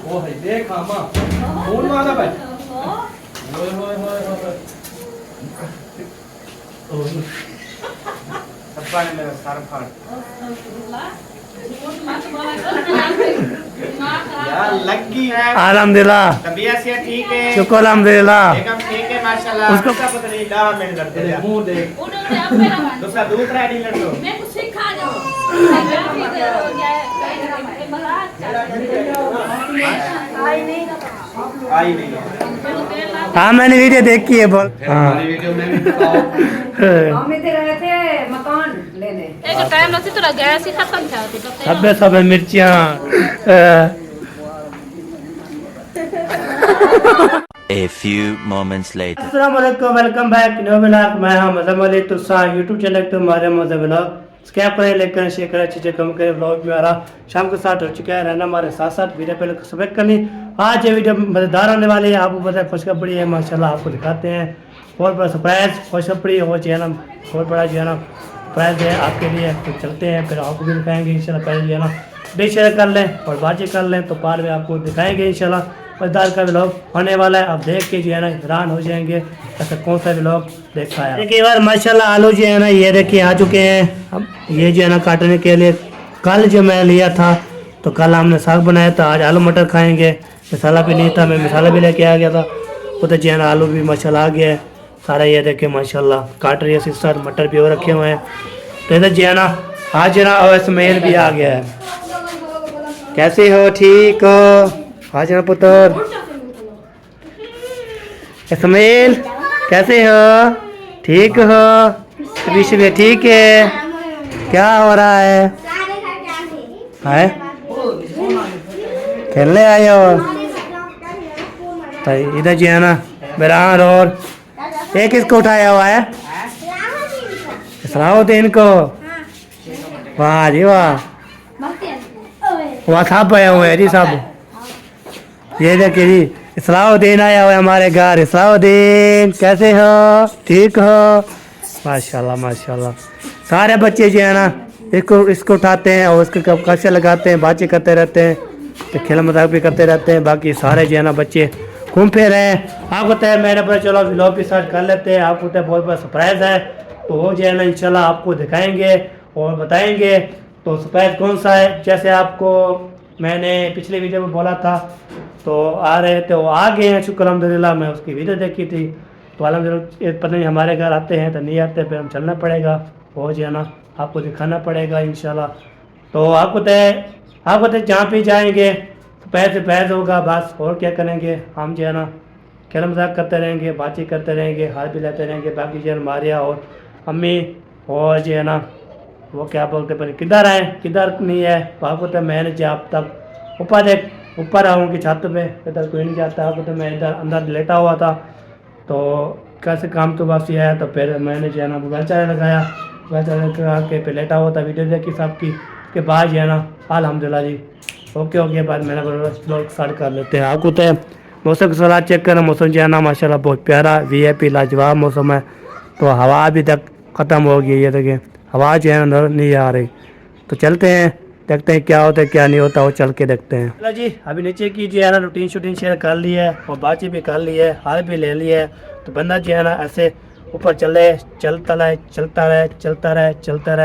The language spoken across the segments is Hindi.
ओ है देख मामा फोन मारा भाई ओए होए होए होए सब्बा ने मेरा सर फाड़ यार लग गई है। अल्हम्दुलिल्लाह तबीयत से ठीक है, शुक्र अल्हम्दुलिल्लाह। एकदम ठीक है माशाल्लाह। उसको पता नहीं ला में लड़ते तेरे हैं। मुंह देख दूसरा दूसरा नहीं लड़ो। मैं कुछ सिखा दो आई नहीं है। हाँ मैंने वीडियो देखी है बोल। हाँ हमारी वीडियो में भी बताओ हम इधर गए थे मकान लेने। एक टाइम लगती तो गैस ही खत्म था तो सब मिर्चियाँ A few moments later. अस्सलाम वालेकुम, वेलकम बैक न्यू व्लॉग। मैं हूं मज़हब अली तुसा यूट्यूब चैनल पे हमारे मज़हब व्लॉग सब्सक्राइब करें, लाइक करें, शेयर करें, चीज़ें कम करें। व्लॉग में आ रहा शाम के 7 हो चुका है, रहना हमारे साथ साथ वीडियो पहले सब्सक्राइब करनी। आज ये वीडियो मज़ेदार होने वाली है, आपको पता है खुशखबरी है माशाल्लाह, आपको दिखाते हैं बहुत बड़ा सरप्राइज खुशखबरी हो जो है ना, बहुत बड़ा जो है ना सरप्राइज है आपके लिए। तो चलते हैं फिर आपको भी दिखाएंगे इंशाल्लाह। पहले जो है ना वीडियो शेयर कर लें और बातचीत कर लें तो बाद में आपको दिखाएंगे इंशाल्लाह। मज़ेदार का व्लॉग होने वाला है, आप देख के जो है ना हैरान हो जाएंगे ऐसा कौन सा व्लॉग देखा है। देखिए बार माशाल्लाह आलू जो है ना ये देखिए आ चुके हैं। अब ये जो है ना काटने के लिए कल जो मैं लिया था तो कल हमने साग बनाया था, आज आलू मटर खाएंगे। मसाला भी नहीं था, मैं मसाला भी लेके आ गया था। उधर जो है ना आलू भी माशाल्लाह आ गया है सारा। ये देखिए माशाल्लाह काट रही है सिस्टर, मटर भी और रखे हुए हैं। तो इधर जो है ना आज जो है ना अवैसमेल भी आ गया है। कैसे हो, ठीक हो? आज ना पुत्र इसमाइल कैसे हो, ठीक हो? विश भी ठीक है? क्या हो रहा है? खेलने आए हो? तो इधर जो है ना बिरान और एक किसको उठाया हुआ है? सलाहुद्दीन को। वाह जी वाह, वहाँ साहब आया हुआ है जी साहब। ये देखिए जी सलाहुद्दीन आया हुआ है हमारे घर। सलाहुद्दीन कैसे हो, ठीक हो? माशाल्लाह माशाल्लाह। सारे बच्चे जो है ना इसको उठाते हैं और उसके कब्जे लगाते हैं, बातें करते रहते हैं, तो खेल मजाक भी करते रहते हैं। बाकी सारे जो है ना बच्चे घूम फिर रहे हैं। आपको तय मैंने पता चलो व्लॉग भी स्टार्ट कर लेते हैं। आपको तय बहुत बड़ा सरप्राइज़ है तो वो जो है ना इंशाल्लाह आपको दिखाएंगे और बताएंगे। तो सरप्राइज़ कौन सा है, जैसे आपको मैंने पिछले वीडियो में बोला था तो आ रहे थे, वो आ गए हैं शुक्र अल्हम्दुलिल्लाह। मैं उसकी वीडियो देखी थी तो अल्हम्दुलिल्लाह पता नहीं हमारे घर आते हैं तो नहीं आते, फिर हम चलना पड़ेगा, वो जो है ना आपको दिखाना पड़ेगा इंशाल्लाह। तो आपको तय जहाँ भी जाएंगे तो पैर से पैर होगा बस, और क्या करेंगे। हम जो है ना खेल मजाक करते रहेंगे, बातचीत करते रहेंगे, हाथ भी लेते रहेंगे। बाकी जो है मारिया और अम्मी और जो है ना वो क्या बोलते पर किधर आए किधर नहीं है। तो आपको तो मैंने जो आप तक ऊपर आऊँगी छत पे, इधर कोई नहीं जाता। आपको तो मैं इधर अंदर लेटा हुआ था तो कैसे काम तो वापसी आया तो फिर मैंने जो है ना मोबाइल चार्जर लगाया, मोबाइल चार्जर लगा के फिर लेटा हुआ था, वीडियो देखी सबकी। उसके बाद जो है ना अल्हम्दुलिल्लाह जी ओके हो गया। बाद मैंने ब्लॉग स्टार्ट कर लेते हैं। आपको तो मौसम का सलाह चेक करें, मौसम जो है ना माशाल्लाह बहुत प्यारा VIP लाजवाब मौसम है। तो हवा अभी तक ख़त्म हो गई है, देखिए हवा जो है ना नहीं आ रही। तो चलते हैं देखते हैं क्या होता है क्या नहीं होता, वो चल के देखते हैं। चलो जी अभी नीचे की जो है ना रूटीन शूटिंग शेयर कर ली है और बातचीत भी कर ली है, हाल भी ले ली है। तो बंदा जो है ना ऐसे ऊपर चलता रहे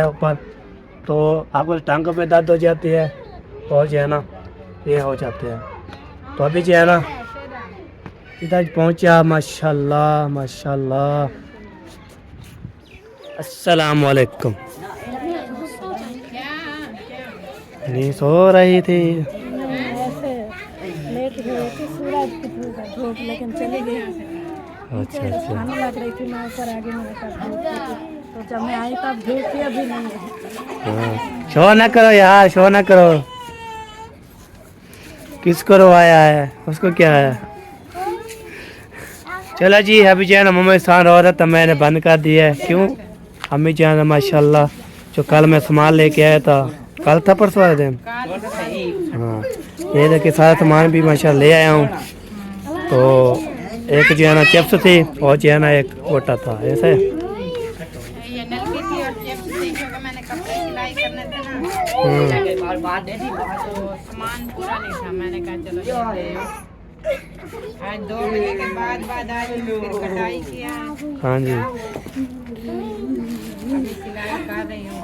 ऊपर, तो आपको टांगों पे दर्द हो जाती है और जो है ना ये हो जाते हैं। तो अभी जो है ना इधर पहुंचा माशाल्लाह माशाल्लाह। अस्सलाम वालेकुम। नहीं सो रही थी, लेट गई थी, सूरज की धूप लेकिन चली गई। अच्छा अच्छा। खाने लग रही थी मैं ऊपर, आगे मेरे पास धूप थी तो जब मैं आई तब धूप थी, अभी नहीं है। हाँ। शो ना करो यार, शो ना करो। किसको रोवाया है, उसको क्या है। चलो जी अभी जो है ना मम्मी साथ रो रहा था, मैंने बंद कर दिया है। क्यों अम्मी जो है ना माशाल्लाह जो कल मैं सामान लेके आया था, कल था परसों वाले दिन, हाँ ये देखिए सारा सामान भी माशाल्लाह ले आया हूँ। तो एक जो है ना चिप्स थी और जो है ना एक कोटा था ऐसे। और बात दे दी तो सामान पूरा नहीं था, मैंने कहा चलो ये ले। आज 2 बजे के बाद आज फिर कटाई किया। हाँ जी। अभी सिलाई कर रही हूँ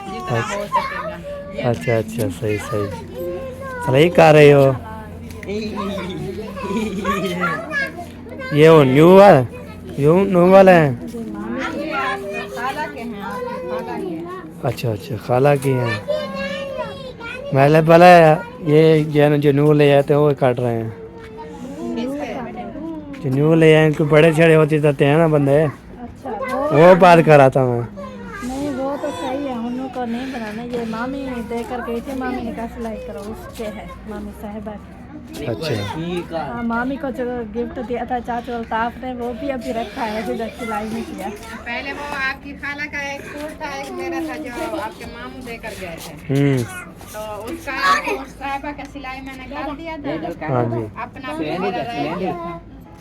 जितना हो सकेगा। अच्छा अच्छा, सही सही सही कर रहे हो। ये वो न्यू वाला है। खाला के हैं, खाला के। अच्छा अच्छा, खाला की हैं। मैंने बोला ये जो न्यू ले आते हैं वो काट रहे हैं। जो न्यू ले आए इनको बड़े छड़े होते जाते हैं ना बंदे, अच्छा वो बात कर रहा था मैं। नहीं वो तो सही है, उन लोग को नहीं बनाना। ये मामी दे कर गई थी, मामी ने कहा सिलाई करो, उससे है मामी साहिबा की। अच्छा हाँ, मामी को जो गिफ्ट दिया था चाचू अल्ताफ ने, वो भी अभी रखा है, अभी तक सिलाई नहीं किया। पहले वो आपकी खाला का एक सूट था, एक मेरा था जो आपके मामू देकर गए थे, तो उसका उस साहिबा का सिलाई मैंने कर दिया था। हाँ जी, अपना रह गया था।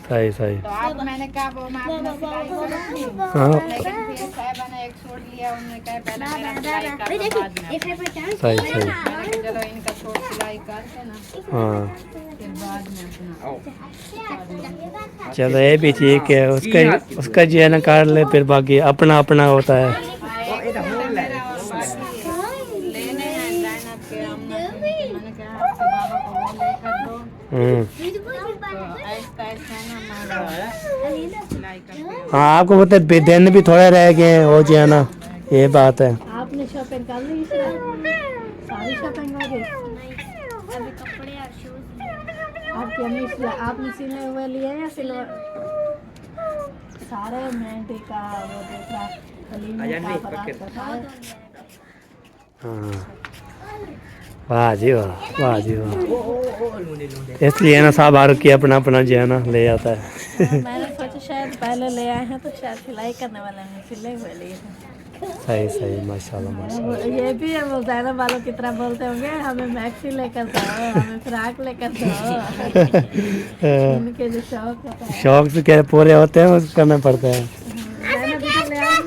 सही सही। तो अब मैंने कहा वो मैं अपना सिलाई करूँगी, हाँ लेकिन फिर साहिबा ने एक सूट लिया, उन्होंने कहा पहले मेरा सिलाई कर दो, बाद में सही सही। मैंने कहा चलो इनका सूट सिलाई करके ना हाँ फिर बाद में अपना। चलो ये भी ठीक है। उसका जो है ना काट ले, फिर बाकी अपना अपना होता है। लेने हैं ज़ैनब के अम्मा से, मैंने कहा आपके बाबा को वो लेकर दो, तो ऐसा ऐसा ना मैं सिलाई करके। हाँ, आपको पता है दिन भी थोड़े रह गए हैं, वो जो है ना, ये बात है। आपने शॉपिंग कर ली? सारी शॉपिंग हो गई? अभी कपड़े और शूज आपकी अम्मी आपने सिले हुए लिए या सिलवा सारे? मेहंदी का वो दूसरा हाँ, वाह जी वाह, वाह जी वाह। इसलिए ना सब हर की अपना अपना जो है ना ले आता है। मैंने सोचा शायद पहले ले आए हैं तो शायद सिलाई करने वाले हैं, सिले हुए लिए हैं। सही सही, माशाल्लाह माशाल्लाह। ये भी है, वो ज़ैनब वालों की तरह बोलते होंगे हमें मैक्सी लेकर दो, हमें फ्रॉक लेकर दो। इनके जो शौक होता है, शौक से क्या पूरे होते हैं, उसको करना पड़ता है। ज़ैनब भी तो ले आई।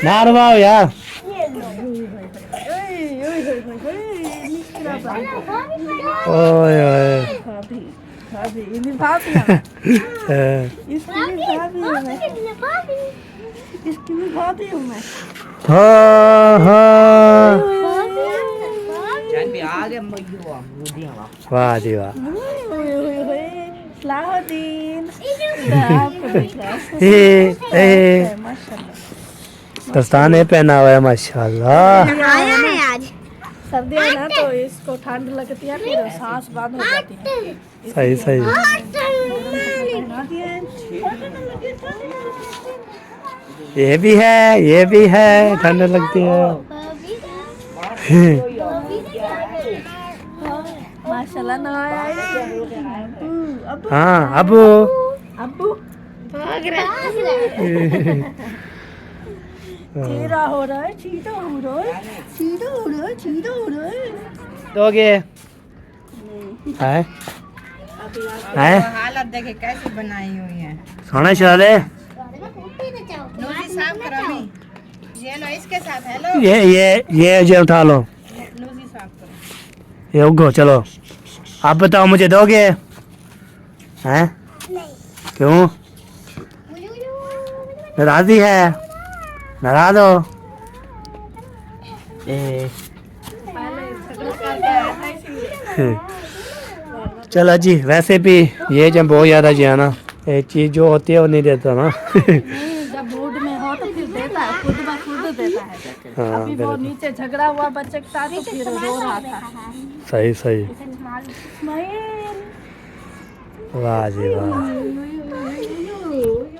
ना रुआओ यार। ओए ओए, भाभी भाभी इन्हीं भाभी हैं। इसकी भी भाभी हूँ मैं, इसकी भी भाभी हूँ मैं। हाँ हाँ, वाह जी वाह। सलाहुद्दीन माशाल्लाह, दस्तान ये पहना हुआ है माशाल्लाह। आया है आज। सर्दी है ना तो इसको ठंड लगती है, फिर सांस बंद हो जाती है। सही सही। पहना दिए। ये भी है, ठंड लगती है। माशाल्लाह नहाया अब्बू। हाँ अबू, अब्बू भाग रहा। चीरा हो रहा है, चीरा हो रहा है, चीरा हो रहा है, चीरा हो रहा है। दोगे है हालत देखे कैसे बनाई हुई है। सोना चले। नूजी साफ करो अभी। ये लो इसके साथ, हेलो ये जो उठा लो, नूजी साफ करो। ये उगो। चलो आप बताओ, मुझे दोगे? हैं? क्यों? नाराजी है? नाराज हो? चलो जी, वैसे भी ये जब बहुत ज़्यादा जो है ना, एक चीज़ जो होती है वो नहीं देता ना। जब मूड में हो तो फिर देता है, खुद ब खुद देता है। हाँ अभी वो नीचे झगड़ा हुआ बच्चे के साथ तो फिर रो रहा था। सही सही, वाह जी वाह।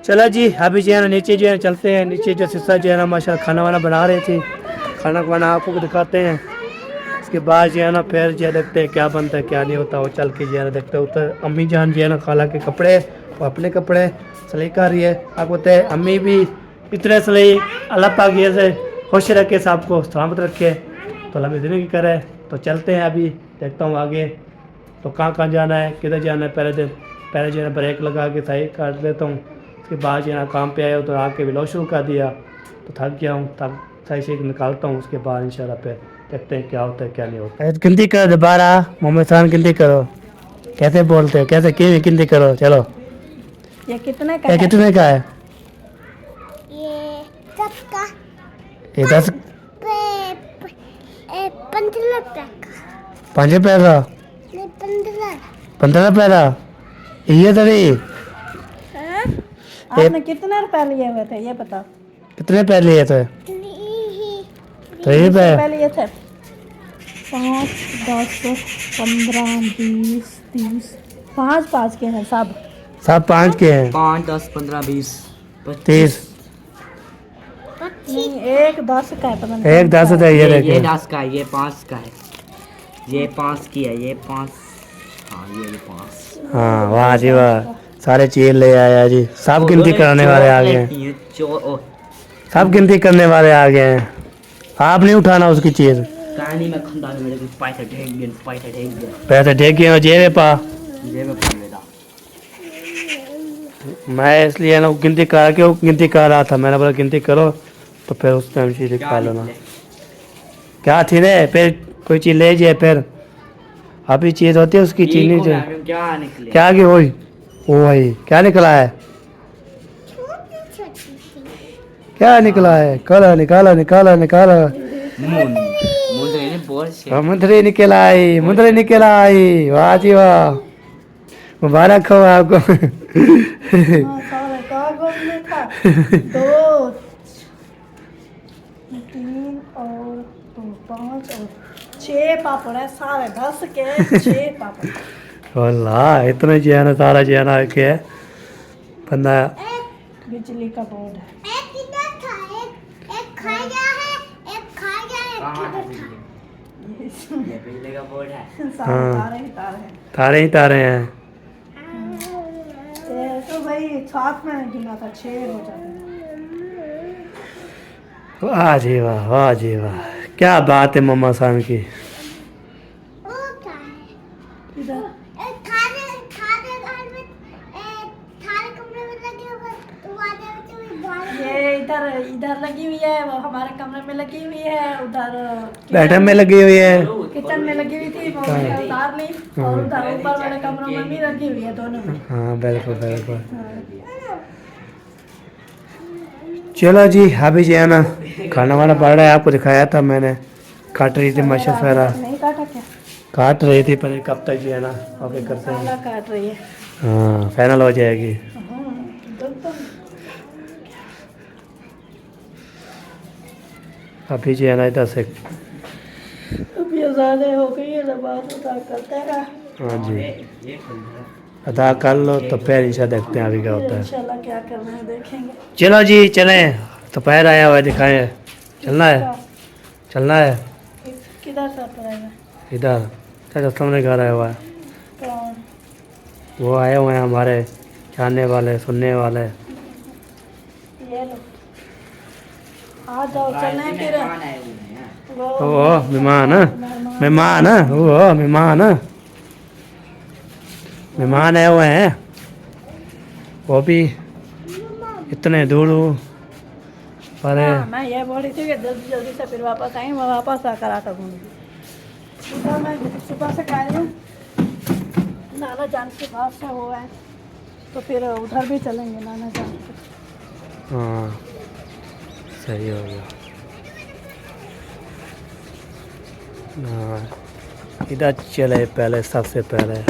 चलो जी, अभी जो है ना नीचे जो है चलते हैं। नीचे जो सिस्टर जो है ना माशाल्लाह खाना वाना बना रही थी, खाना वाना आपको दिखाते हैं। उसके बाद जो है ना फिर जो है देखते हैं क्या बनता है क्या नहीं होता, वो चल के जो है ना देखते हैं। उधर अम्मी जान जो है ना खाला के कपड़े और अपने कपड़े सिलाई कर रही है। आपको पता है अम्मी भी इतने सिलाई, अल्लाह पाक ये से खुश रखे, सबको सलामत रखे, तो अल्लाह ज़िंदगी करे। तो चलते हैं, अभी देखता हूँ आगे तो कहाँ जाना है, किधर जाना है। पहले जो है ना ब्रेक लगा के सही काट लेता हूँ। उसके बाद जो है ना काम पे आया तो आके व्लॉग शुरू कर दिया, तो थक गया हूँ। सही से निकालता हूँ, उसके बाद इंशाल्लाह फिर देखते हैं क्या होता है क्या नहीं होता है। गिनती करो दोबारा, मोहम्मद खान गिनती करो, कैसे बोलते हो, कैसे क्यों गिनती करो। चलो ये कितने का ये कितने का है? ये सबका ये 10 15 रुपए का 5 रुपये का, नहीं 15 15 रुपये का। ये तो नहीं, आपने कितने रुपए लिए हुए थे ये बताओ। कितने पैसे लिए थे? 3 रुपये। पहले ये थे 5, 10, 15, 20, 30, 5 के हैं सब। सब 5 के हैं। 5, 10, 15, 20, 30। नहीं, एक 10 का है, पता नहीं। एक 10 होता है, ये ये देखिए। 10 का है, ये 5 का है, ये 5 की है, ये 5, हाँ ये 5। हाँ वाह जी वाह, सारे चीज ले आया जी। सब गिनती कराने वाले आ गए हैं, सब गिनती करने वाले आ गए हैं। आप नहीं उठाना उसकी चीज। कहानी में खंदा में मेरे को पैसे ढेक गए, पैसे ढेक गए, पैसे ढेक गए जेब पा। ये मैं पा लेता। मैं इसलिए ना गिनती करा के वो गिनती कर रहा था, मैंने बोला गिनती करो तो फिर उस टाइम चीज खा लेना। क्या थी रे, फिर कोई चीज ले जाए, फिर अभी चीज होती है उसकी चीज नहीं चाहिए। क्या निकले? क्या की वही वो भाई क्या निकला है, क्या निकला है? कला निकाला निकाला निकाला, मुंदरी निकल आई, मुंदरी निकल आई। वाह जी वाह, मुबारक हो आपको। सारे कागज में था 2, 3 और 2, 5 और 6 पापड़ है, सारे 10 के 6 पापड़। वाला इतना जाना सारा जाना के बंदा। बिजली का बोर्ड है। एक इधर था, एक खा गया है, एक खा गया है, एक किधर था। ये बिजली का बोर्ड है। सारे तारे ही तारे हैं। तारे ही तारे हैं। ये तो भाई साथ में गिना था 6 हो जाते। वाह जी वाह, वाह जी वाह, क्या बात है मम्मा साहब की। वो क्या है? इधर एक थारे घर में थारे कमरे में लगे हुए तो वाले में बाहर ये इधर लगी हुई है, वो हमारे कमरे में लगी हुई है, उधर बैठक में लगी हुई है, किचन में लगी हुई थी, वो मैंने उतार ली, और उधर ऊपर वाले कमरों में भी लगी हुई है, दोनों में। हाँ बिल्कुल बिल्कुल। चलो जी अभी जो है ना खाना वाना पड़ रहा है, आपको दिखाया था मैंने, काट रही थी माशा सारा, नहीं काटा क्या? काट रही थी, पर कब तक जो है ना ओके करते हैं। साला काट रही है। हाँ फाइनल हो जाएगी। अभी जो है ना इधर से अब ये ज़्यादा हो गई है, नमाज अदा करते रहा। हाँ जी अदा कर लो तो फिर इंशाल्लाह देखते हैं अभी क्या होता है। इंशाल्लाह क्या करना है देखेंगे। चलो जी चलें, दोपहर आया हुआ है, दिखाएं। चलना है, चलना है किधर से पड़ेगा? इधर क्या सामने घर आया हुआ है, कौन? वो आए हुए हैं हमारे जानने वाले सुनने वाले। ये लो आ जाओ, चलें फिर। ओ मेहमान मेहमान, ओ मेहमान मेहमान आए हुए हैं, वो भी इतने दूर। अरे हाँ, मैं ये बोल रही थी कि जल्दी जल्दी से फिर वापस आएंगे, मैं वापस आकर आ सकूँगी। सुबह मैं सुबह से कह रही हूँ नाना जान के पास से हुआ है, तो फिर उधर भी चलेंगे नाना जान के। हाँ सही हो गया। हाँ इधर चले पहले, सबसे पहले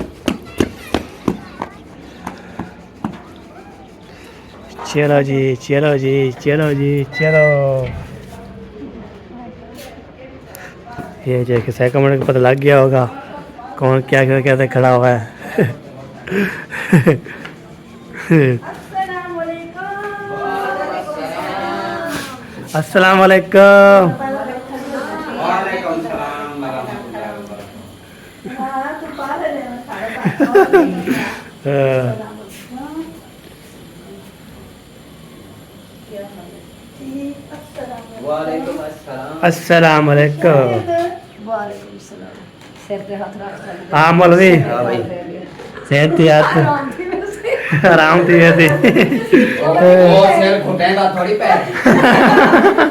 चलो जी चलो जी चलो जी चलो। ये जो कि सेकंड को पता लग गया होगा कौन क्या क्या कैसे खड़ा हुआ है। अस्सलाम वालेकुम। वालेकुम सलाम वालेकुम अस्सलाम। अस्सलाम वालेकुम। वालेकुम सलाम। सिर पे हाथ रख। हाँ मौलवी सेहत याद आराम थी वैसे। वो सिर घुटेगा थोड़ी पैर।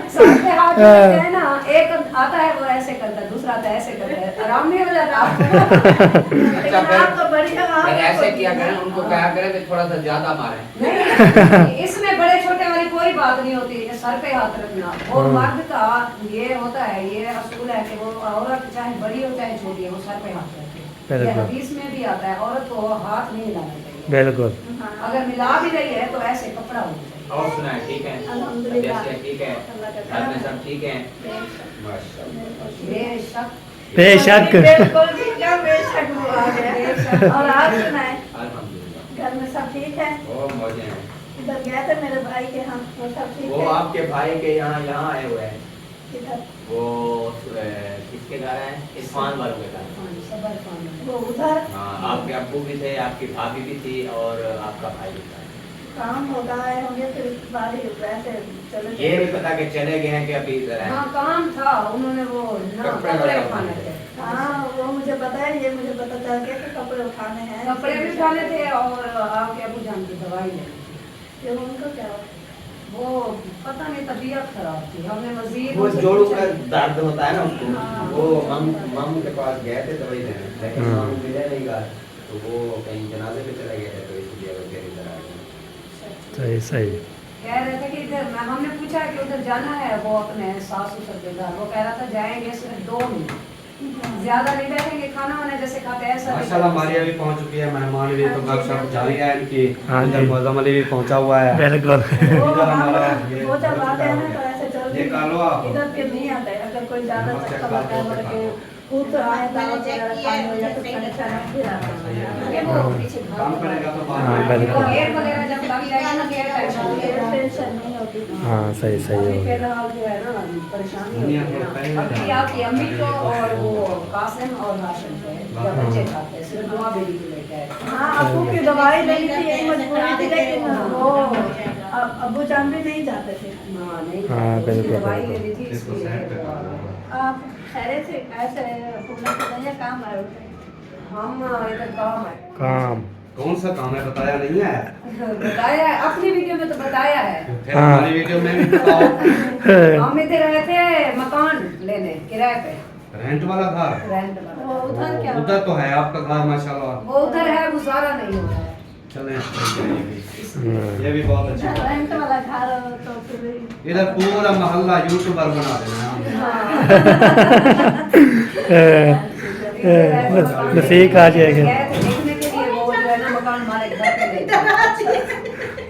सर पे हाथ आज है ना, एक आता है वो ऐसे करता है, दूसरा आता है ऐसे करता है, आराम नहीं हो जाता। लेकिन आप तो बढ़िया अगर ऐसे किया करें, उनको कहा करें कि थोड़ा सा ज्यादा मारें। नहीं, इसमें बड़े छोटे वाली कोई बात नहीं होती है, सर पे हाथ रखना। और मर्द का ये होता है, ये असूल है कि वो औरत चाहे बड़ी हो चाहे छोटी हो, वो सर पे हाथ रखे। ये हदीस में भी आता है, औरत को हाथ नहीं हिलाना चाहिए। बिल्कुल। अगर मिला भी रही है तो ऐसे कपड़ा होना चाहिए। और सुनाए, ठीक है, अल्हम्दुलिल्लाह। तबीयत ठीक है, घर में सब ठीक है, माशाल्लाह। बेशक बेशक। बिल्कुल ठीक है, बेशक वो आ गया। और आप सुनाए, अल्हम्दुलिल्लाह, घर में सब ठीक है? बहुत मौजे हैं। इधर गए थे मेरे भाई के यहाँ, वो सब ठीक वो है? आपके भाई के यहाँ आए हुए हैं। इधर वो किसके घर है? इस्फान वालों के घर। वो उधर हाँ, आपके अब्बू भी थे, आपकी भाभी भी थी और आपका भाई भी था। काम हो गए होंगे, फिर बारी वैसे चले ये नहीं पता कि चले गए हैं कि अभी इधर हैं। हाँ काम था, उन्होंने वो ना कपड़े कपड़े वगैरह उठाने थे। हाँ, वो मुझे पता है, ये मुझे पता चल गया कि कपड़े उठाने हैं। कपड़े भी उठाने थे और आपके अबू जान की दवाई लेनी थी। ये उनको क्या हुआ? वो पता नहीं तबीयत खराब थी, हमने मजीद वो उनसे जोड़ों पूछा। का दर्द होता है ना उसको, हाँ। वो मामू के पास गए थे दवाई लेने, लेकिन हाँ। मामू मिले नहीं घर, तो वो कहीं जनाजे पे चले गए थे, तो इसलिए वो फिर इधर आ गए। सही सही। कह रहे थे कि इधर हमने पूछा कि उधर जाना है, वो अपने सास ससुर के घर, वो कह रहा था जाएंगे सिर्फ 2 मिनट, ज्यादा नहीं बैठेंगे, खाना वाना जैसे खाते हैं ऐसा। माशाल्लाह मारिया भी पहुंच चुकी है, मेहमान भी तो गपशप जारी है इनकी। हाँ जी। इधर मौजम अली भी पहुंचा हुआ है। बिल्कुल। वो इधर हमारा ये वो जब आते हैं ना तो ऐसे जल्दी ये कर लो आप। इधर फिर नहीं आता है। अगर कोई ज्यादा नमस्ते, चक्कर लगता है मतलब कि खुद आए दावत वगैरह खाने हो या कुछ अच्छा नहीं फिर आता है। ये वो पीछे घर काम करेगा तो बाद हाँ, में। बिल्कुल। गेट वगैरह जब लग जाएगा ना, गेट टेंशन टेंशन नहीं होती। हाँ सही सही अभी हो गया। फिलहाल जो है ना परेशानी दुनिया होती है थोड़ा पहले ना। में अभी आपकी अम्मी को और वो कासिम और राशन पे जब बच्चे खाते हैं, सिर्फ दुआ बेबी को लेके आए। हाँ, अब्बू की दवाई लेनी थी, यही मजबूरी थी, लेकिन वो अब्बू जान भी नहीं जाते थे। हाँ नहीं हाँ, उसकी बिल्कुल, दवाई बिल्कुल। लेनी थी इसको इसलिए शहर पे वो आ करना गए। है। आप खैरे से ऐसे घूमने फिरने या काम आए होते? हम इधर काम है काम। कौन सा काम है बताया नहीं है? बताया है, अपनी वीडियो में तो बताया है। फिर हाँ। हमारी वीडियो में भी बताओ। हम इधर रहे थे मकान लेने किराए पे, रेंट वाला घर रेंट वो वाला। उधर क्या उधर तो है आपका घर माशाल्लाह। वो उधर है, गुजारा नहीं हो रहा है। चलें ये भी बहुत अच्छी बात है। रेंट वाला घर हो तो फिर इधर पूरा मोहल्ला यूट्यूबर बना देना है। नसीक आ जाएगा। गए थे देखने के लिए, वो जो है ना मकान मालिक घर पे ले गए।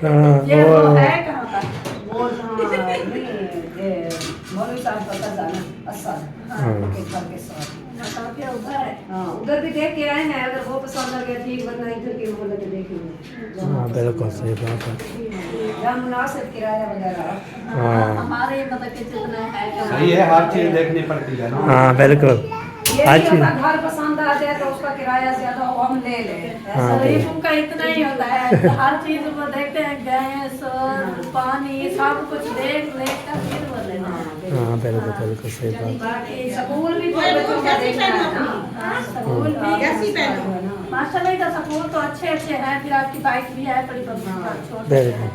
हाँ ये वो वो है कहाँ का? वो नहीं ये मौलवी साहब का कज़ा ना असल हाँ। के घर के साथ। मतलब क्या उधर है? हाँ उधर भी देख के आए हैं, अगर वो पसंद आ गया ठीक, वरना इधर के मोहल्ले के देखेंगे। हाँ बिल्कुल सही बात है। जहाँ मुनासिब किराया वगैरह। हाँ हमारे मतलब कि जितना है सही है, हर चीज देखनी पड़ती है ना। हाँ बिल्कुल। ये हर भी चीज। होता घर पसंद आ जाए तो उसका किराया ज्यादा हो हम ले लें। हाँ, शरीफों का इतना ही होता है, हर चीज वो देखते हैं, गैस पानी सब कुछ देख लेख कर फिर वो लेना। हाँ बिल्कुल बिल्कुल सही बात। बाकी स्कूल भी तो बच्चों का देखना है ना। स्कूल भी कैसी पहनो माशाल्लाह का स्कूल तो अच्छे अच्छे हैं, फिर आपकी बाइक भी है बड़ी छोटी। बिल्कुल।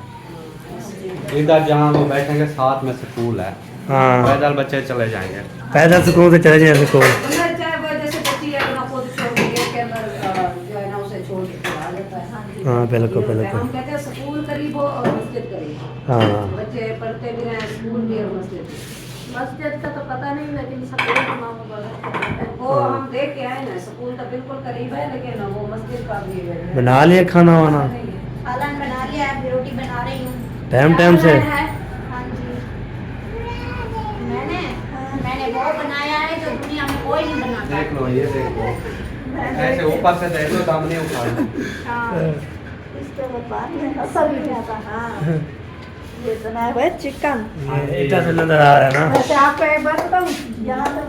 इधर जहाँ वो बैठेंगे साथ में स्कूल है, हाँ पैदल बच्चे चले जाएंगे। पैदल सुकून से चले जाए स्कूल। चाहे वो जैसे बच्ची है ना खुद छोड़ के गेट के अंदर जो है ना उसे छोड़ के चला जाता है। हाँ बिल्कुल ये होता है। बिल्कुल। हम कहते हैं स्कूल करीब हो और मस्जिद करीब। हाँ बच्चे पढ़ते भी हैं, स्कूल भी और मस्जिद भी। मस्जिद का तो पता नहीं, लेकिन स्कूल का नाम बड़ा वो हम देख के आए ना, स्कूल तो बिल्कुल करीब है, लेकिन वो मस्जिद का भी है। बना लिए खाना वाना हालान बना लिया है, अभी रोटी बना रही हूँ। टाइम से। हाँ जी। मैंने वो बनाया है जो दुनिया में कोई नहीं बनाता। देख लो, ये देख लो, ऐसे ऊपर से देख लो, दाम नहीं उठाना। हाँ। इसके बाद बाद में असर भी नहीं आता। हाँ ये बनाया हुआ है चिकन। इधर से नजर आ रहा है ना। वैसे आपको एक बात बताऊँ, यहाँ से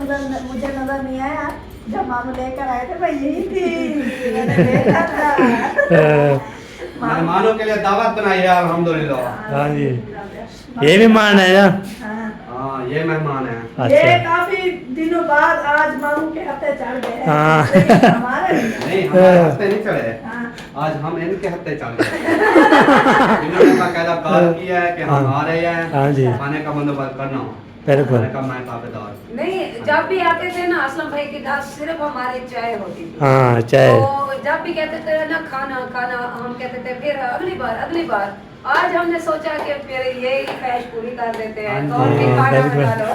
मुझे नजर नहीं आया, जब मामू लेकर आए थे भाई यही थी, मैंने देखा था। मेहमानों के लिए दावत बनाई है अल्हम्दुलिल्लाह। हाँ जी, ये भी मान है ना। हाँ, हाँ ये मेहमान है। ये अच्छा काफी दिनों बाद आज मामू के हफ्ते चढ़ गए हैं। हाँ। लेकिन हमारे नहीं, हमारे हफ्ते नहीं चढ़े, हाँ। आज हम इनके हफ्ते चढ़ गए। इन्होंने बाकायदा कॉल किया है कि हम आ रहे हैं, हाँ जी। खाने का बंदोबस्त करना हो। बिल्कुल। मैंने कहा मैं पापेदार। नहीं, जब भी आते थे ना असलम भाई के घर सिर्फ हमारे चाय होती थी। हाँ चाय। तो जब भी कहते थे ना खाना खाना, हम कहते थे फिर अगली बार। आज हमने सोचा कि फिर यही ख्वाहिश पूरी कर देते हैं और फिर खाना बना लो।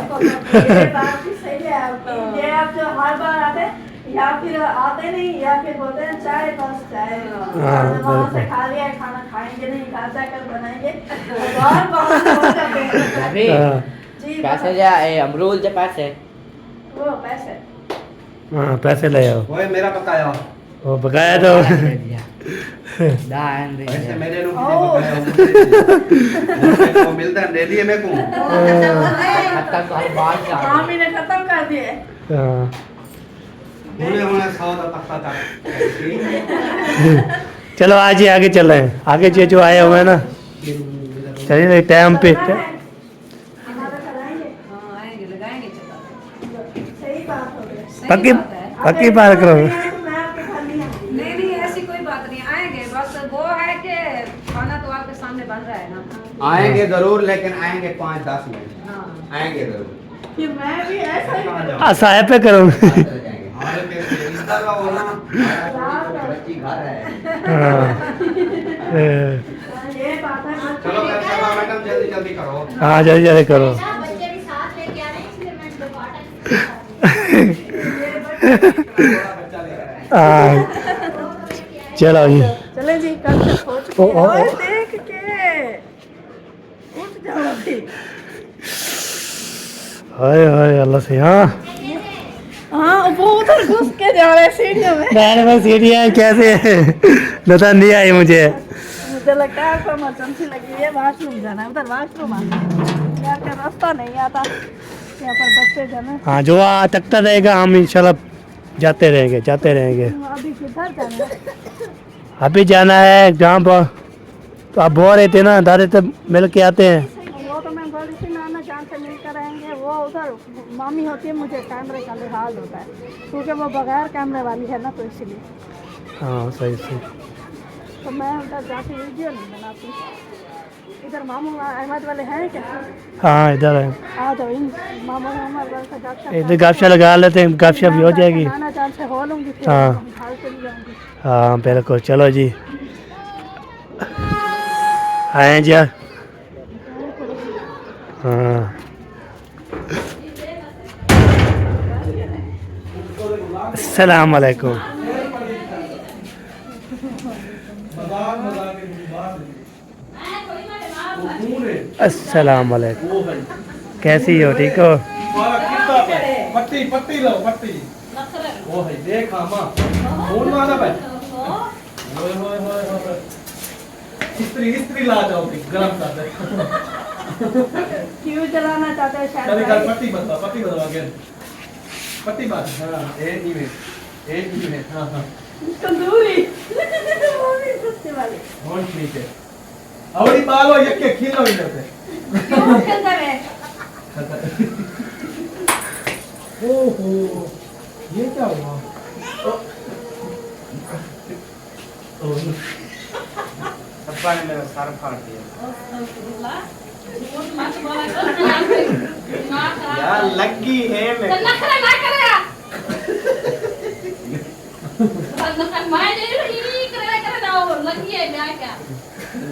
ये बात भी सही है आपकी। ये आप जो हर बार आते या फिर आते नहीं या फिर बोलते हैं चाय बस चाय, वहाँ से खा लिया खाना, खाएंगे नहीं, ताजा कर बनाएंगे और बहुत हो जाते हैं। अभी जी पैसे जा अमरूल के पैसे वो पैसे हाँ पैसे ले आओ। ओए मेरा पकाया। वो बकाया तो ऐसे मेरे लोग मुझे मिलता है दे दिए मेरे को। मामी ने खत्म कर दिए। हाँ। उन्हें 100 तक था। चलो आज ही आगे चल रहे हैं, आगे जो आए हुए हैं ना, चलिए टाइम पे। हमारा कराएंगे। हाँ, आएंगे, लगाएंगे चक्कर। सही बात हो गई। पक्की बात करो। मैं आपके घर नहीं आऊंगी। नहीं ऐसी कोई बात नहीं, आएंगे। बस वो है कि खाना तो आपके सामने बन रहा है ना। आएंगे जरूर, लेकिन आएंगे 5-10 मिनट। हाँ। आएंगे जरूर। कि मैं भी ऐसा ही साहेब पे करो। बच्ची घर है। ये बात है। चलो मैडम जल्दी करो। हाँ जल्दी करो। बच्चे भी साथ लेके आ रहे हैं इसलिए मैं चलो जी। चले जी, कल से हो चुके हैं। ओए देख के उठ जाओ अभी। हाय हाय अल्लाह से। हाँ वो उधर घुस के जा रहे हैं सीढ़ियों में। मैंने सीढ़ियाँ कैसे नजर नहीं आई मुझे। मुझे लगता है आपको इमरजेंसी लगी है, वॉशरूम जाना है। उधर वॉशरूम आना है, यहाँ का रास्ता नहीं आता, यहाँ पर बच्चे जाना। हाँ जो तकता रहेगा हम इंशाल्लाह जाते रहेंगे। अभी किधर जाना है? अभी जाना है जहाँ पर तो आप बोल रहे थे ना, दादे तब मिल के आते हैं। वो तो मैं बोली थी नाना जान से मिल कर आएंगे। वो उधर मामी होती है, मुझे कैमरे का लिहाज होता है क्योंकि वो बगैर कैमरे वाली है ना, तो इसलिए। हाँ सही सही। तो मैं उधर जाके वीडियो नहीं बनाती। इधर मामू अहमद वाले हैं क्या? हाँ इधर है। आ जाओ, इन मामू अहमद वाले से गपशप इधर गपशप लगा लेते हैं, गपशप भी हो जाएगी। नाना जान से हो लूँगी, फिर हाँ। घर चली जाऊँगी। हाँ बिल्कुल। चलो जी आए जी। हाँ अस्सलाम वालेकुम। अस्सलाम वालेकुम। कैसी हो? ठीक हो? पट्टी लो पट्टी। ओ है देख मां फोन वाला भाई। ओए इस्त्री ला जाओ गरम कर दे। क्यों जलाना चाहते हैं शायद? चल कर पट्टी बता अगेन। पट्टी बात। हां एक मिनट हां तंदूरी मम्मी सस्ते वाले और ठीक है। अवड़ी बालो यक्के खिलो इधर से। क्यों अंदर है? ओहो ये क्या हुआ? अब्बा ने मेरा सर फाड़ दिया। यार लगी है मैं।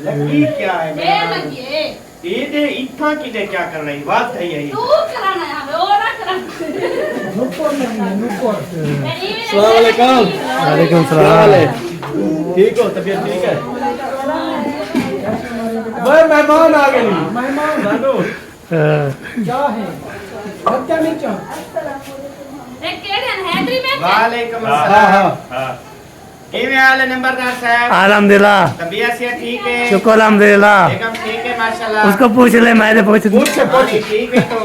लगी क्या है? ये दे इतना की दे क्या कर रही बात है यही। अस्सलाम वालेकुम। वालेकुम सलाम। ठीक हो? तबीयत ठीक है? वह मेहमान आ गए। मेहमान दादू क्या है? क्या नहीं चाह? वालेकुम अस्सलाम। हां किਵੇਂ हाल है नंबरदार साहब? अल्हम्दुलिल्लाह। तबीयत से ठीक है? शुक्र अल्हम्दुलिल्लाह। एकदम ठीक है माशाल्लाह। उसको पूछ ले, मैंने पूछ ठीक है तो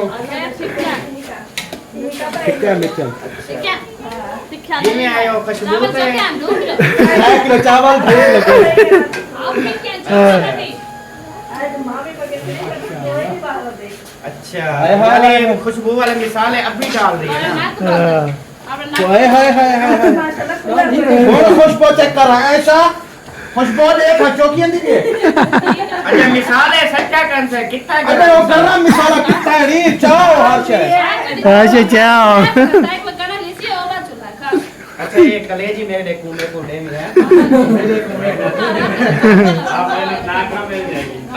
किਵੇਂ आए हो? खुशबू पे 1 किलो चावल 2 किलो। अच्छा वाले खुशबू वाले मिसाल है अभी डाल रही है ना। हाय हाय हाय हाय बहुत खुशबू चेक कर रहा है ऐसा। खुशबू देख चौकियां दी के अच्छा मिसाल है सच्चा कौन सा कितना अरे वो गरम मसाला कितना है नी चाओ हर शे अच्छा चाओ अच्छा ये कलेजी मेरे कुएं को ले मिला है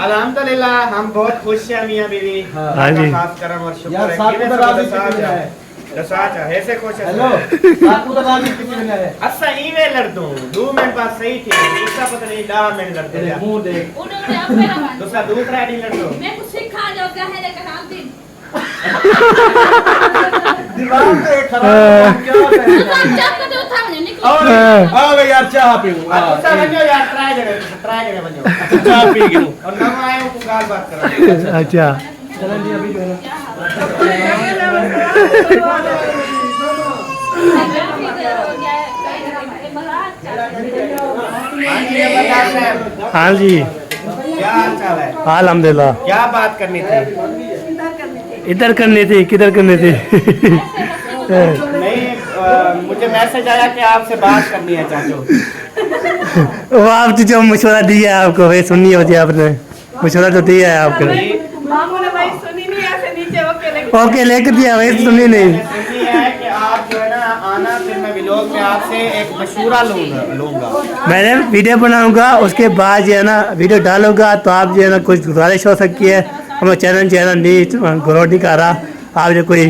अल्हम्दुलिल्लाह हम बहुत खुश हैं मियां बीवी हाँ जी खास करम और शुक्र यार है साथ में राजी है दसाचा ऐसे खुश है हेलो साथ में राजी कितने है अच्छा ईवे लड़ दूं 2 मिनट बाद सही थी दूसरा पता नहीं 10 मिनट लड़ते तेरे हैं मुंह देख दूसरा दूसरा नहीं लड़ दो मैं कुछ सिखा जाओ क्या है लेकर हम दिन दिमाग तो खराब क्या चाप को तो उठा मुझे निकल आओ यार चाह पीऊं अच्छा बनो यार ट्राई जगह बनो चाह पी गयो और नम आए हो को गाल बात करो अच्छा चलन जी अभी जो है हाँ जी क्या हाल चाल है अल्हम्दुलिल्लाह क्या बात करनी थी इधर करनी थी किधर करनी थी नहीं मुझे मैसेज आया कि आपसे बात करनी है चाचू वो आप जो मशवरा दिया है आपको वही सुननी होती है आपने मशवरा तो दिया है आपको मामू ने भाई सुनी नहीं ऐसे नीचे ओके लेकर दिया वही सुनी नहीं सुननी है कि आप जो है ना आना फिर मैं व्लॉग में आपसे एक मशवरा लूंगा मैंने वीडियो बनाऊंगा उसके बाद जो है ना वीडियो डालूंगा तो आप जो है ना कुछ गुजारिश हो सकती है हमारा चैनल नहीं ग्रो नहीं कर रहा आप जो कोई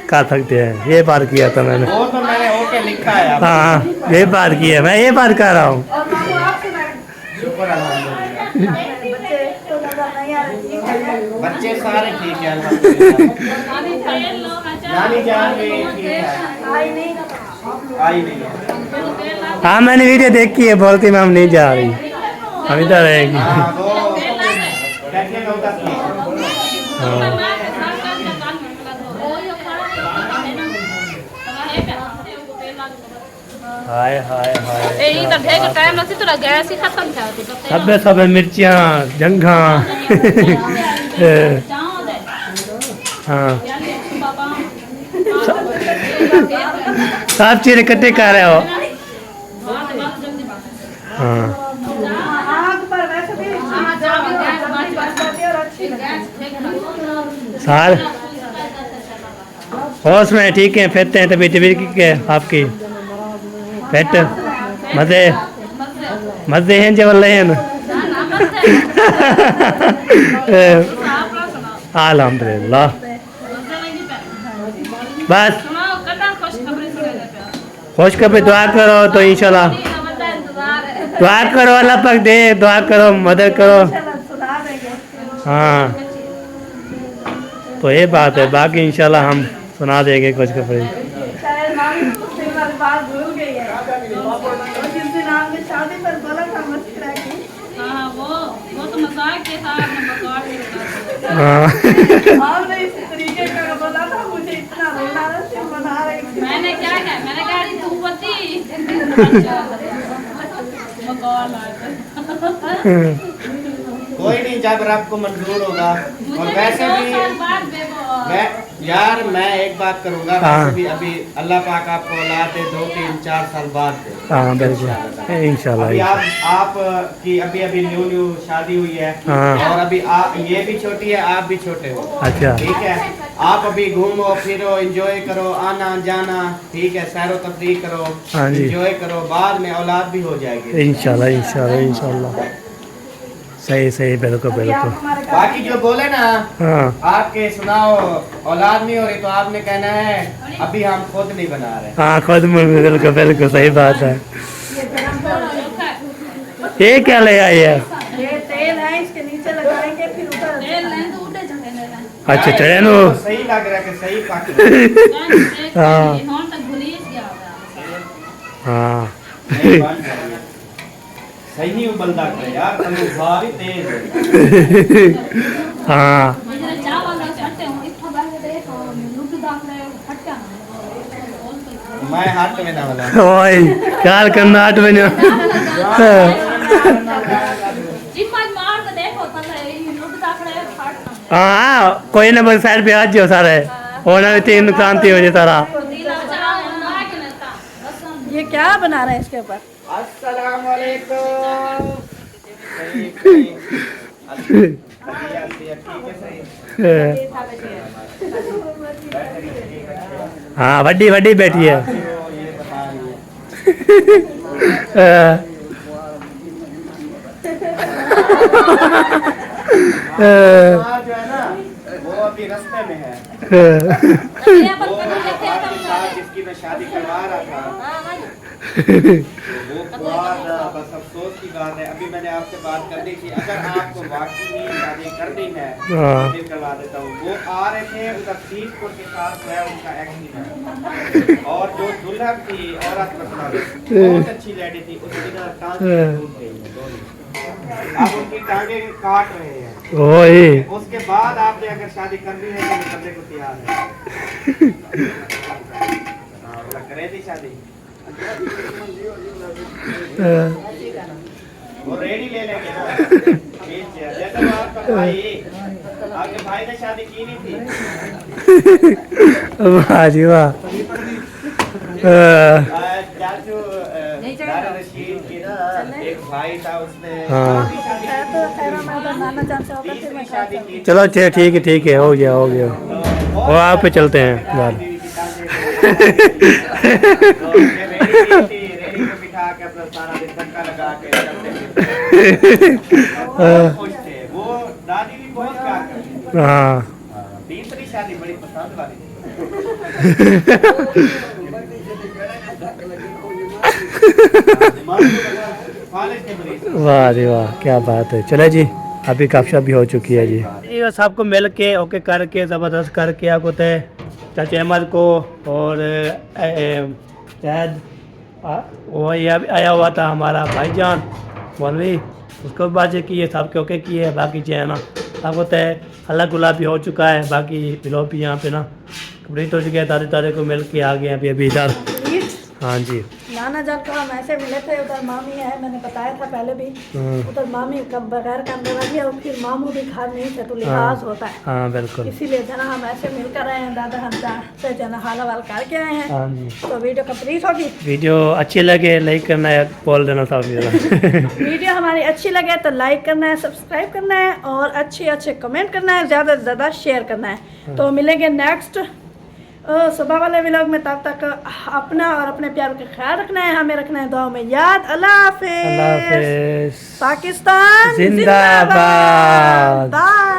कर सकते हैं ये बात किया था मैंने वो तो मैंने ओके लिखा है आपको। हाँ ये बात की है मैं ये बात कर रहा हूँ शुक्र अल्हम्दुलिल्लाह बच्चे सारे ठीक है अल्हम्दुलिल्लाह नानी जान भी ठीक है आई नहीं है हाँ मैंने वीडियो देखी है बोलती मैं हम नहीं जा रही हम इधर रहेंगे हाँ वो कैसे होगा हाय हाय हाय इधर ढेर टाइम लगती तो गैस ही खत्म था सब मिर्चियाँ जंघा हाँ सब चीज़ इकट्ठे कर रहे हो हाँ साल होश में ठीक है फिरते हैं तभी तभी के आपकी पेट मजे मजे हैं जब हैं अल्हम्दुलिल्लाह बस खुशखबरी दुआ करो तो इंशाल्लाह दुआ करो अल्लाह पाक दे दुआ करो मदद करो हाँ तो ये बात है बाकी इंशाल्लाह हम सुना देंगे खुशखबरी मैंने क्या कहा मैंने कहा तू पति कोई नहीं जब रब को मंजूर होगा और वैसे भी मैं एक बात करूंगा वैसे भी अभी अल्लाह पाक आपको औलाद दे 2 3 4 साल बाद दे हाँ बिल्कुल इंशाल्लाह अभी आप की अभी न्यू शादी हुई है और अभी आप ये भी छोटी है आप भी छोटे हो अच्छा ठीक है आप अभी घूमो फिरो एंजॉय करो आना जाना ठीक है सैरो तफरीह करो एंजॉय करो बाद में औलाद भी हो जाएगी इंशाल्लाह इंशाल्लाह इंशाल्लाह सही सही बिल्कुल बिल्कुल बाकी जो बोले ना हाँ आपके सुनाओ औलाद नहीं हो रही तो आपने कहना है अभी हम खुद नहीं बना रहे हाँ खुद बिल्कुल बिल्कुल सही बात है ये क्या ले आई है ये तेल है इसके नीचे लगाएंगे फिर ऊपर तेल लें तो उठे चढ़े अच्छा चढ़े नो सही लग रहा है कि सही पाक हाँ हाँ सही नहीं उबलता है यार तनु भारी तेज है हाँ मैं हट में ना वाला ओए कार करना हट में हाँ कोई ना बस साइड पे आ जाओ सारे होना भी तीन नुकसान थी हो जाए सारा ये क्या बना रहे हैं इसके ऊपर अस्सलाम वालेकुम। सही, सही। हाँ वड्डी वड्डी बैठी है। ये बता रही जो है ना वो अभी रास्ते में है। वो जिसकी मैं शादी करवा रहा था वो बहुत बस अफसोस की बात है। अभी मैंने आपसे बात कर ली थी, अगर आपको वाकई ही शादी करनी है तो फिर करवा देता हूँ। वो आ रहे थे उधर तीसपुर के साथ है उनका एक्सीडेंट, और जो दुल्हन थी औरत मतलब बहुत अच्छी लेडी थी, उसकी टांगे टूट गई दोनों। आप उनकी टांगे काट रहे हैं। ओए उसके बाद आपने अगर शादी करनी है तो करने को तैयार है। करे थी शादी, वो रेडी ले लेंगे ना। जैसे वो आपका भाई, आपके भाई ने शादी की नहीं थी। वाह जी वाह। चाचू दारा रशीद की ना एक भाई था, उसने हाँ। नाना जान से होकर फिर मैं शादी की। चलो ठीक है हो गया हो गया। वो आप पे चलते हैं घर। रेडी को बिठा के अपना सारा दिन धक्का लगा के चलते खुश थे। वो दादी भी बहुत प्यार करती थी। हाँ तीसरी शादी बड़ी पसंद वाली थी। वाह जी वाह क्या बात है। चले जी अभी काफशा भी हो चुकी है जी। ये सबको मिल के ओके करके ज़बरदस्त करके आपको तय चाचा अहमद को और शायद वो ये अभी आया हुआ था हमारा भाईजान मौलवी, उसको भी बातें की है, सबके ओके किए है। बाकी जो है ना आपको तय हल्ला गुला भी हो चुका है। बाकी बिलो भी यहाँ पे ना कंप्लीट हो चुके हैं। दादे दादे को मिल के आ गए अभी इधर। हाँ जी नाना जान को हम ऐसे मिले थे, उधर मामी है, मैंने बताया था पहले भी। उधर मामी कब बगैर काम लगी और फिर मामू भी घर नहीं थे तो लिहाज होता है। हाँ बिल्कुल, इसीलिए जना हम ऐसे मिलकर आए हैं। दादा हम से जना हाल वाल करके आए हैं। हाँ जी। तो वीडियो कंप्लीट होगी। वीडियो अच्छी लगे लाइक करना है, बोल देना सब। वीडियो हमारी अच्छी लगे तो लाइक करना है, सब्सक्राइब करना है और अच्छे कमेंट करना है, ज़्यादा से ज़्यादा शेयर करना है। तो मिलेंगे नेक्स्ट सुबह वाले व्लॉग में। तब तक अपना और अपने प्यार का ख्याल रखना है, हमें रखना है दुआ में याद। अल्लाह हाफिज़। अल्लाह हाफिज़। पाकिस्तान जिंदाबाद। बाय।